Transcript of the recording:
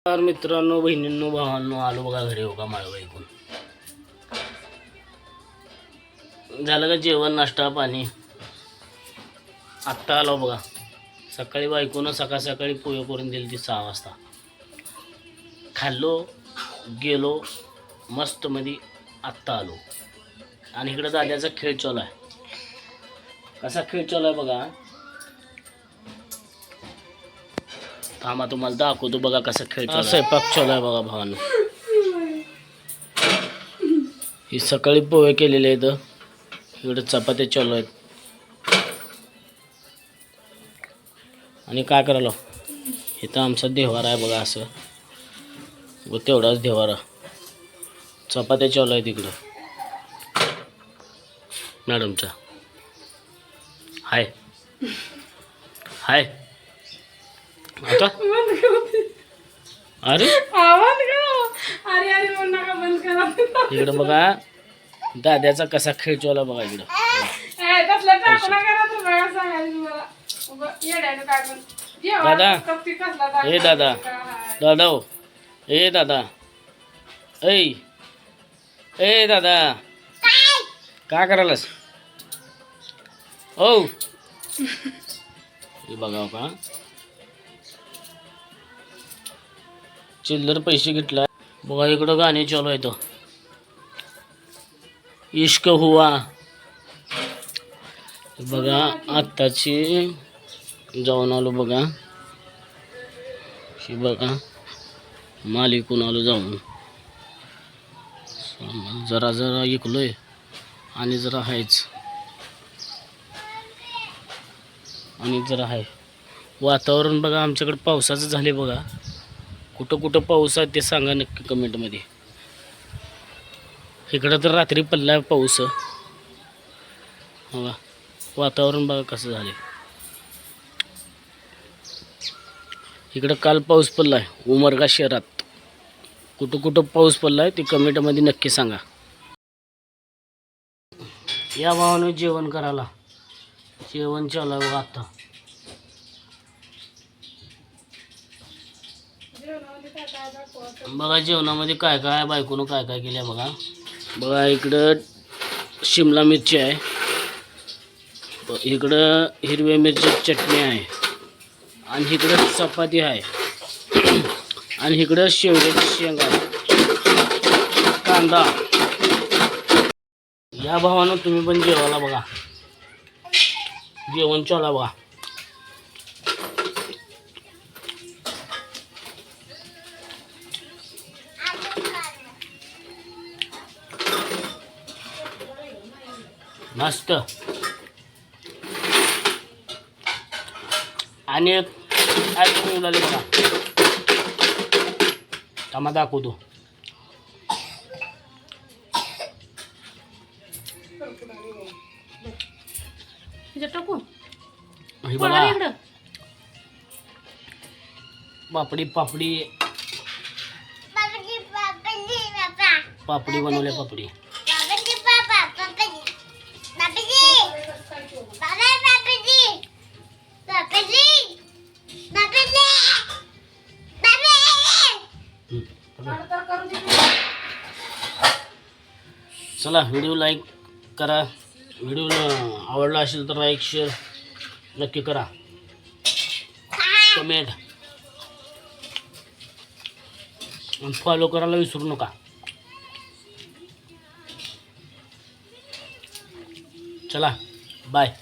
तर मित्रांनो, बहिणींनो, भावांनो, आलो बघा घरी. हो का माळवा ऐकून झालं का जेवण, नाश्ता पाणी? आत्ता आलो बघा. सकाळी बायकोनं सकाळ सकाळी पोहे करून दिली ती 6 वाजता. खाल्लो, गेलो मस्त मध्ये. आत्ता आलो आणि इकडं दाद्याचा खेळ चालू आहे. कसा खेळ चालू आहे बघा. थांबा तुम्हाला दाखवतो बघा कसा खेळ चालू आहे. स्वयंपाक चालू आहे बघा भावानं. ही सकाळी पोहे केलेले आहेत. इकडे चपात्या चालू आहेत. आणि काय करायला इथं आमचा देवारा आहे बघा. असं व तेवढाच देवारा. चपात्या चालू आहेत इकडं मॅडमच्या. हाय हाय आता अरे इकडं बघा दाद्याचा कसा खेळ चालू बघा. इकडं दादा, ए दादा, दादा हो, ए दादा, ए दादा, काय करायलास? ओ हे बघा का चिल्लर पैसे घेतला बघा. इकडं गाणे चालू आहेत. इश्क हुआ बघा. आत्ताची जाऊन आलो बघा. ही बघा मालिकून आलो जाऊन. जरा जरा इकलोय आणि जरा आहेच आणि जरा आहे. वातावरण बघा आमच्याकडे पावसाचं झाले बघा. कुठं कुठं पाऊस आहे ते सांगा नक्की कमेंटमध्ये. इकडं तर रात्री पडला पाऊस बघा. वातावरण बघा कसं झाले. इकडं काल पाऊस पडला आहे उमरगा शहरात. कुठं कुठं पाऊस पडला आहे ते कमेंटमध्ये नक्की सांगा. या भावानं जेवण करायला. जेवण चालू आहे बघा आता. बघा जेवणामध्ये काय काय बायकोनं काय काय केलं बघा. बघा इकडं शिमला मिरची आहे. इकडं हिरव्या मिरची चटणी आहे. आणि इकडं चपाती आहे. आणि इकडं शेवग्याची शेंग आहे. कांदा. या भावानं तुम्ही पण जेवायला बघा. जेवण चालू बघा. मस्त. आणि आईस्क्रीम उडाले बघा. थांबा दाखवतो. हे बघा पापडी पापडी पापडी बनवले. पापडी चला व्हिडिओ लाईक करा. व्हिडिओ आवडला असेल तर लाईक शेअर नक्की करा. कमेंट आणि फॉलो करायला विसरू नका. चला बाय.